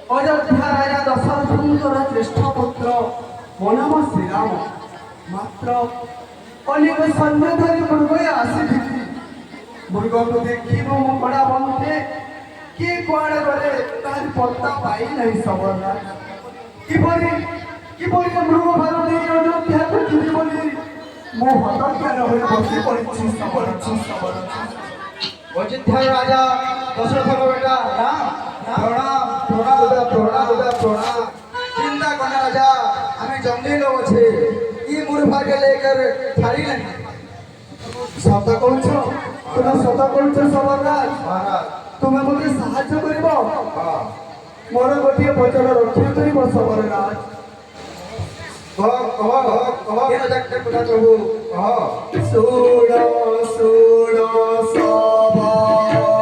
अयोध्या राजा दशरथंकर ज्येष्ठ पुत्र मो नाम श्रीराम मात्र अनेक सैन्य धरी मृगया आसी मृग को देखी मो कड़ा बंधे किए कुआड़े गले तार पत्ता पाई नहीं सबरनाथ किपरि किपरि मृग भारती अयोध्या को जीवी बोली मो हतज्ञान होई बसी पड़िछि सबरनाथ अयोध्या राजा दशरथ का बेटा राम प्रणाम प्रणाम प्रणाम प्रणाम चिंता करना राजा हमें जंगली लोग छे ये मुर्गा के लेकर थारी नहीं सत कहछ तुम सत कहछ सबरनाथ महाराज तुम मते साहाय्य करिबो हां मोर गोटिए वचन रक्षा करिबो सबरनाथ कह ये राजा के पुत्र प्रभु कह सोड़ा सोड़ा सबा